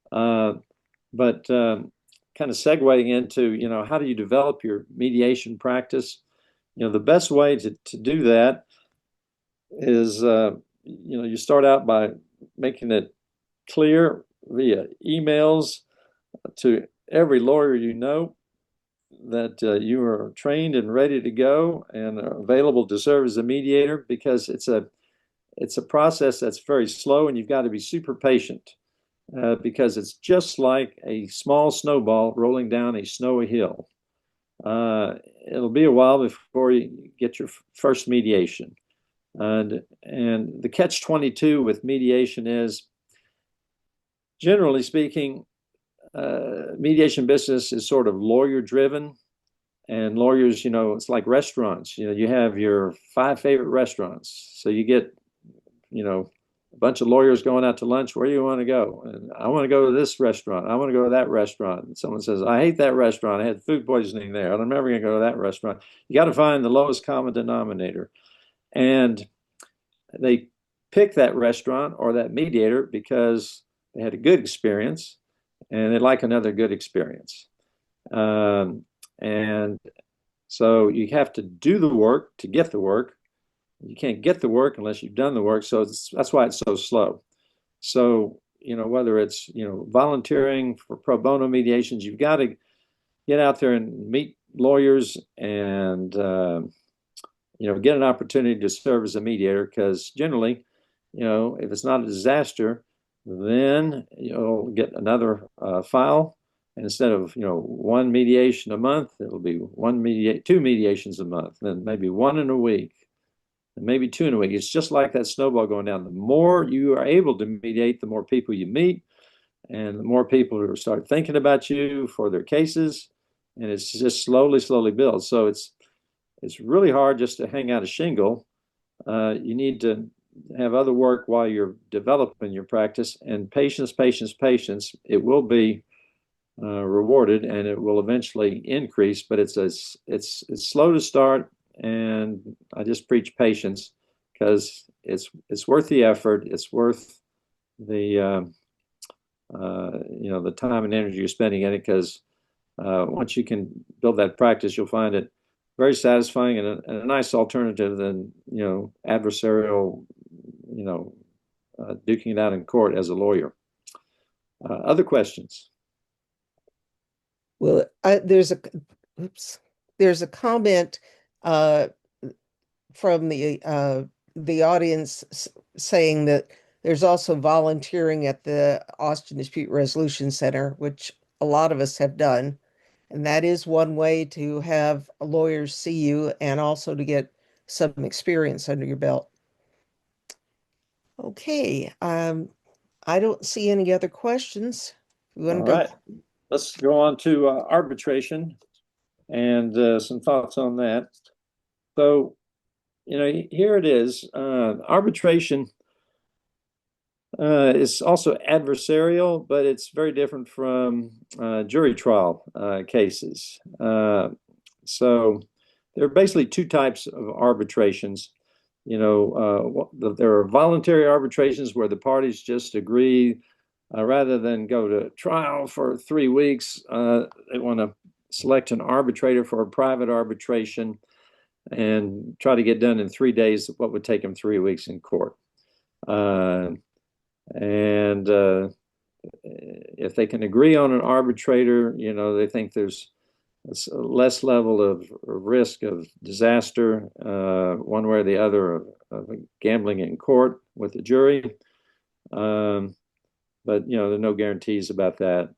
But kind of segueing into, how do you develop your mediation practice? The best way to do that is, you start out by making it clear via emails to every lawyer that you are trained and ready to go and are available to serve as a mediator, because it's it's a process that's very slow, and you've got to be super patient because it's just like a small snowball rolling down a snowy hill. It'll be a while before you get your first mediation. And the catch-22 with mediation is, generally speaking, mediation business is sort of lawyer-driven. And lawyers, it's like restaurants. You have your 5 favorite restaurants. So you get, a bunch of lawyers going out to lunch. Where do you want to go? And I want to go to this restaurant. I want to go to that restaurant. And someone says, I hate that restaurant. I had food poisoning there. I'm never going to go to that restaurant. You got to find the lowest common denominator. And they pick that restaurant or that mediator because they had a good experience and they like another good experience. And so you have to do the work to get the work. You can't get the work unless you've done the work. So that's why it's so slow. So, whether it's, volunteering for pro bono mediations, you've got to get out there and meet lawyers and, get an opportunity to serve as a mediator, because generally, if it's not a disaster, then you'll get another file. And instead of, one mediation a month, it'll be 2 mediations a month, then maybe 1 in a week, and maybe 2 in a week. It's just like that snowball going down. The more you are able to mediate, the more people you meet, and the more people who start thinking about you for their cases, and it's just slowly builds. So it's really hard just to hang out a shingle. You need to have other work while you're developing your practice, and patience. It will be rewarded, and it will eventually increase, but it's slow to start. And I just preach patience, because it's worth the effort. It's worth the the time and energy you're spending in it, because once you can build that practice, you'll find it very satisfying and a nice alternative than adversarial, duking it out in court as a lawyer. Other questions? Well, there's a comment from the audience saying that there's also volunteering at the Austin Dispute Resolution Center, which a lot of us have done. And that is one way to have lawyers see you and also to get some experience under your belt. Okay, I don't see any other questions. You want to go? All right. Let's go on to arbitration and some thoughts on that. So, here it is. Arbitration is also adversarial, but it's very different from jury trial cases. So there are basically 2 types of arbitrations. There are voluntary arbitrations where the parties just agree, rather than go to trial for 3 weeks, they want to select an arbitrator for a private arbitration and try to get done in 3 days what would take them 3 weeks in court. And if they can agree on an arbitrator, they think there's a less level of risk of disaster, one way or the other, of gambling in court with the jury. But there are no guarantees about that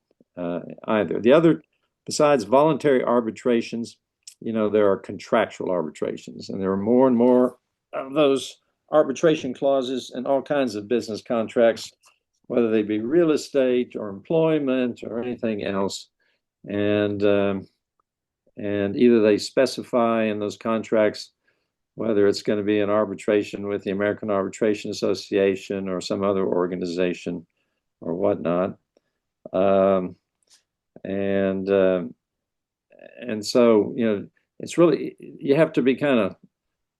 either. The other, besides voluntary arbitrations, there are contractual arbitrations, and there are more and more of those arbitration clauses in all kinds of business contracts, whether they be real estate or employment or anything else. And either they specify in those contracts whether it's going to be an arbitration with the American Arbitration Association or some other organization or whatnot. And so, it's really, you have to be kind of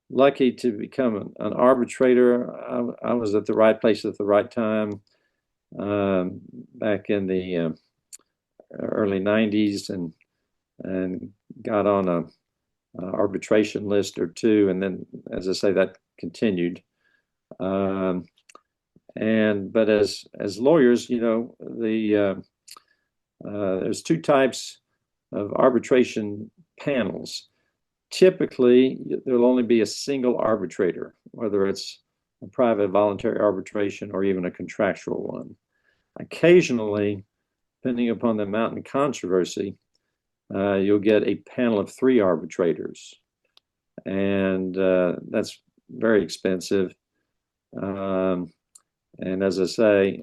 lucky to become an arbitrator. I was at the right place at the right time back in the early 90s, and got on a arbitration list or 2, and then, as I say, that continued. But as lawyers, there's 2 types of arbitration panels. Typically, there'll only be a single arbitrator, whether it's a private voluntary arbitration, or even a contractual one. Occasionally, depending upon the amount in controversy, you'll get a panel of 3 arbitrators, and that's very expensive. And as I say,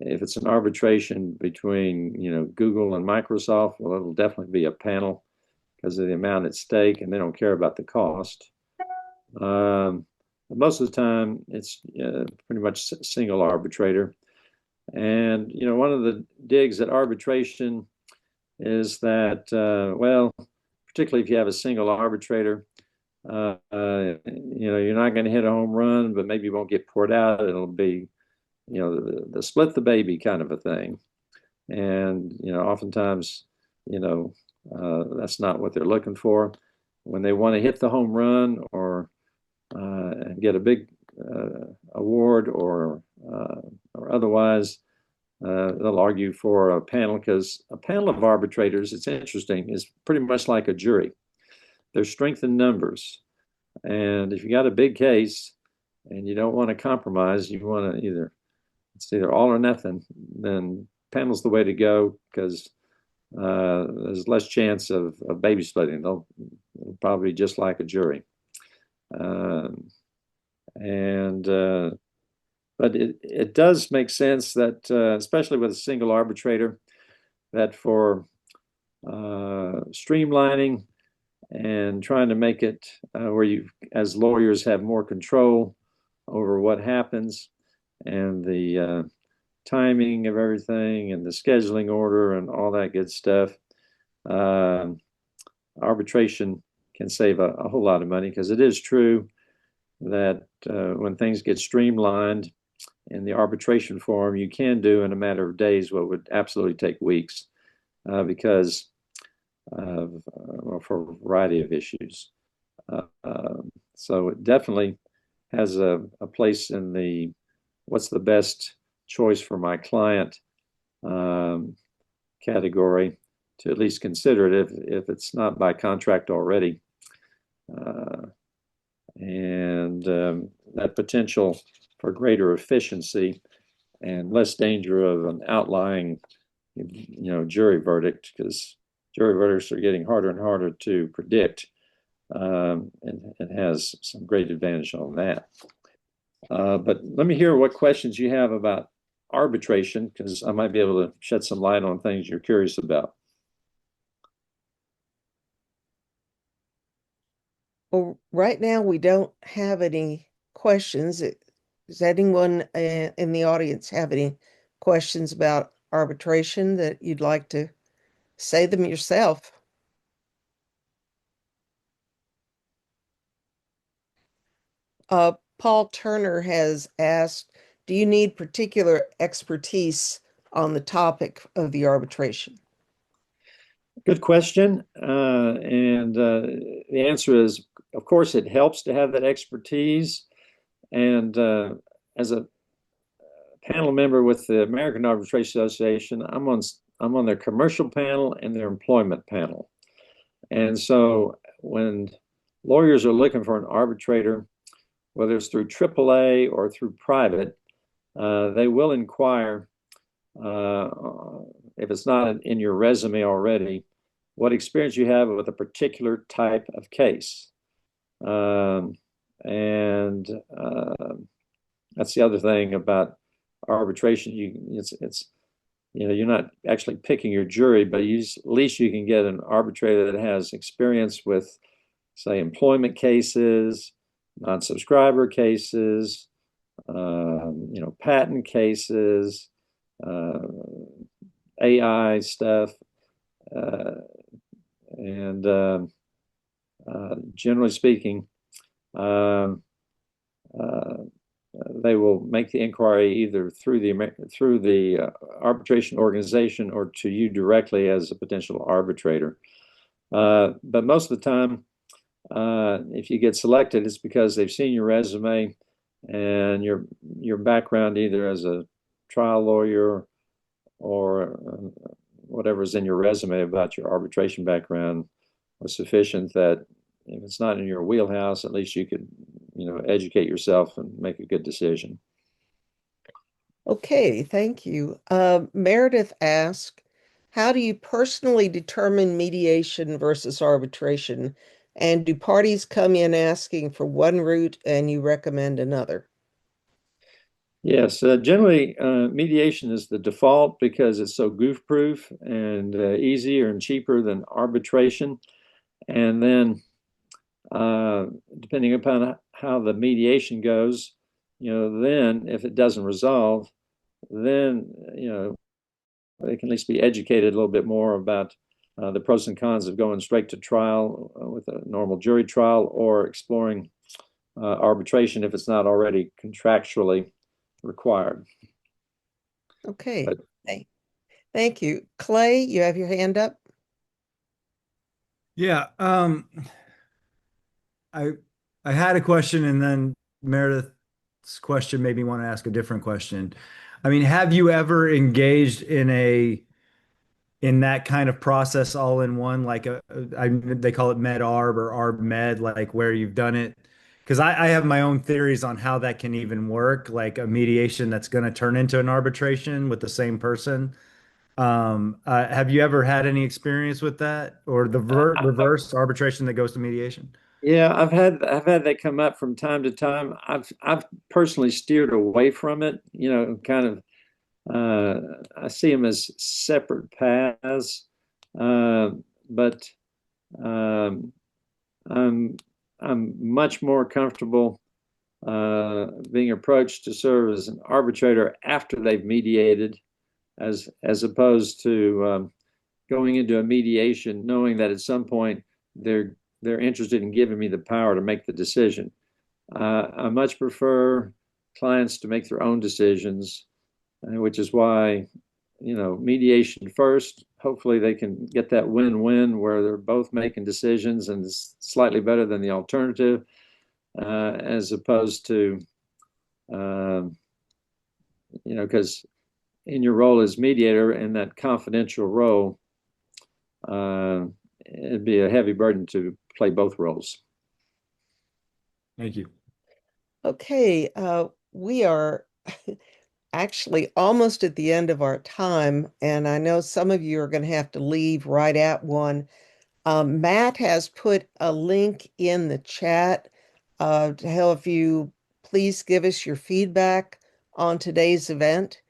if it's an arbitration between, Google and Microsoft, well, it'll definitely be a panel because of the amount at stake, and they don't care about the cost. Most of the time, it's pretty much single arbitrator. And, one of the digs at arbitration is that, well, particularly if you have a single arbitrator, you're not going to hit a home run, but maybe you won't get poured out. It'll be, the split the baby kind of a thing. And, oftentimes, that's not what they're looking for. When they want to hit the home run or get a big award or otherwise, they'll argue for a panel, because a panel of arbitrators, it's interesting, is pretty much like a jury. There's strength in numbers. And if you got a big case and you don't want to compromise, you want to it's either all or nothing, then panel's the way to go, because there's less chance of baby splitting. They'll probably be just like a jury. But it does make sense that, especially with a single arbitrator, that for streamlining and trying to make it where you, as lawyers, have more control over what happens and the timing of everything and the scheduling order and all that good stuff, arbitration can save a whole lot of money, because it is true that when things get streamlined in the arbitration form, you can do in a matter of days what would absolutely take weeks, because for a variety of issues. So it definitely has a place in the what's the best choice for my client category, to at least consider it if it's not by contract already. And that potential for greater efficiency and less danger of an outlying, jury verdict, because jury verdicts are getting harder and harder to predict, and it has some great advantage on that. But let me hear what questions you have about arbitration, because I might be able to shed some light on things you're curious about. Well, right now we don't have any questions. Does anyone in the audience have any questions about arbitration that you'd like to say them yourself? Paul Turner has asked, do you need particular expertise on the topic of the arbitration? Good question. And the answer is, of course, it helps to have that expertise. And as a panel member with the American Arbitration Association, I'm on their commercial panel and their employment panel. And so when lawyers are looking for an arbitrator, whether it's through AAA or through private, they will inquire, if it's not in your resume already, what experience you have with a particular type of case. And that's the other thing about arbitration. You're not actually picking your jury, but at least you can get an arbitrator that has experience with, say, employment cases, non-subscriber cases, patent cases, AI stuff, and generally speaking, they will make the inquiry either through the arbitration organization or to you directly as a potential arbitrator. But most of the time, if you get selected, it's because they've seen your resume and your background, either as a trial lawyer or whatever's in your resume about your arbitration background, was sufficient that if it's not in your wheelhouse, at least you could educate yourself and make a good decision. Okay, thank you. Meredith asked, how do you personally determine mediation versus arbitration? And do parties come in asking for one route and you recommend another? Yes, generally mediation is the default because it's so goof-proof and easier and cheaper than arbitration. And then depending upon how the mediation goes, then if it doesn't resolve, then, they can at least be educated a little bit more about the pros and cons of going straight to trial with a normal jury trial or exploring arbitration if it's not already contractually required. Okay, But thank you. Clay, you have your hand up? Yeah, I I had a question and then Meredith's question made me want to ask a different question. I mean, have you ever engaged in that kind of process all in one, like they call it med arb or arb med, like where you've done it? Because I have my own theories on how that can even work, like a mediation that's going to turn into an arbitration with the same person. Have you ever had any experience with that, or the reverse arbitration that goes to mediation? yeah, I've had that come up from time to time. I've personally steered away from it, kind of I see them as separate paths, but um, I'm I'm much more comfortable being approached to serve as an arbitrator after they've mediated, as opposed to going into a mediation knowing that at some point they're interested in giving me the power to make the decision. I much prefer clients to make their own decisions, which is why, mediation first. Hopefully, they can get that win-win where they're both making decisions and it's slightly better than the alternative, as opposed to, because in your role as mediator, in that confidential role, uh, it'd be a heavy burden to play both roles. Thank you. Okay, we are actually almost at the end of our time, and I know some of you are going to have to leave right at one. Matt has put a link in the chat to help you please give us your feedback on today's event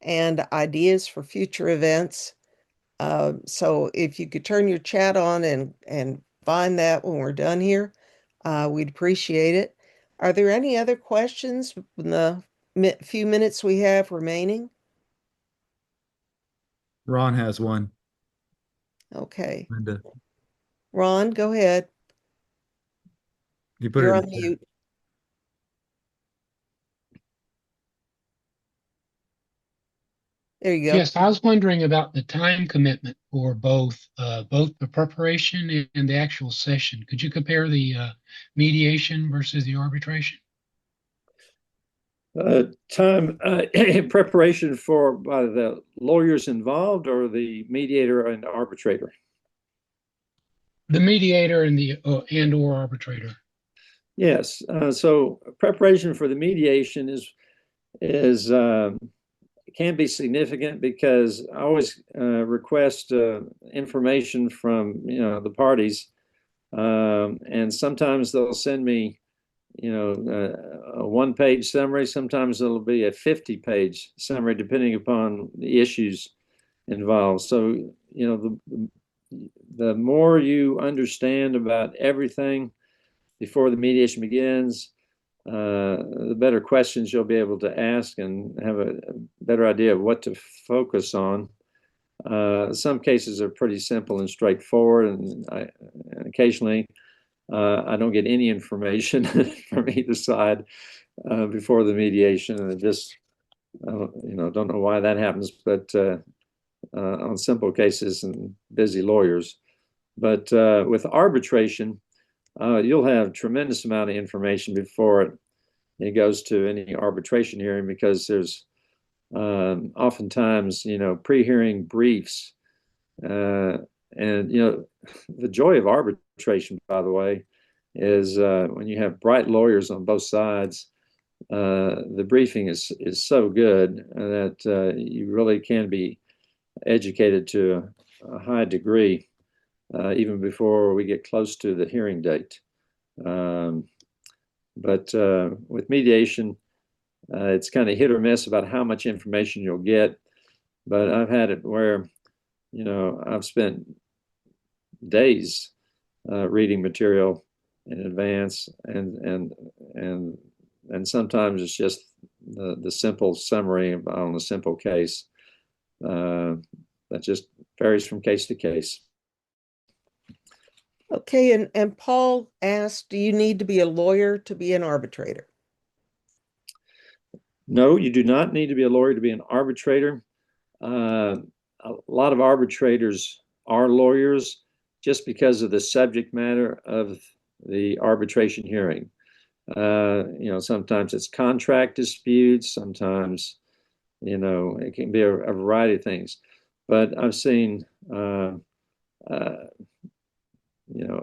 and ideas for future events. So if you could turn your chat on and find that when we're done here, we'd appreciate it. Are there any other questions in the few minutes we have remaining? Ron has one. Okay. Linda, Ron, go ahead. you put it You're in on the chat. mute. There you go. Yes, I was wondering about the time commitment for both the preparation and the actual session. Could you compare the mediation versus the arbitration? Time preparation for by the lawyers involved or the mediator and arbitrator? The mediator and the and or arbitrator. Yes. So preparation for the mediation is can be significant because I always request information from the parties, and sometimes they'll send me a one-page summary. Sometimes it'll be a 50-page summary, depending upon the issues involved. So the more you understand about everything before the mediation begins, the better questions you'll be able to ask and have a better idea of what to focus on. Some cases are pretty simple and straightforward, and occasionally I don't get any information from either side before the mediation, and don't know why that happens, but on simple cases and busy lawyers. But with arbitration, you'll have tremendous amount of information before it goes to any arbitration hearing, because there's oftentimes pre-hearing briefs, and the joy of arbitration, by the way, is when you have bright lawyers on both sides, the briefing is so good that you really can be educated to a high degree even before we get close to the hearing date. But with mediation, it's kind of hit or miss about how much information you'll get. But I've had it where, I've spent days reading material in advance, and sometimes it's just the simple summary on a simple case. That just varies from case to case. Okay, and Paul asked, do you need to be a lawyer to be an arbitrator? No, you do not need to be a lawyer to be an arbitrator. A lot of arbitrators are lawyers just because of the subject matter of the arbitration hearing. Sometimes it's contract disputes, sometimes, it can be a variety of things. But I've seen,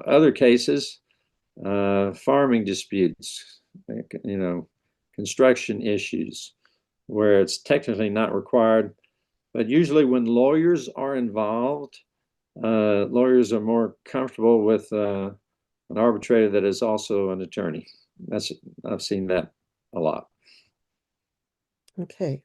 other cases, farming disputes, construction issues, where it's technically not required. But usually when lawyers are involved, lawyers are more comfortable with an arbitrator that is also an attorney. I've seen that a lot. Okay.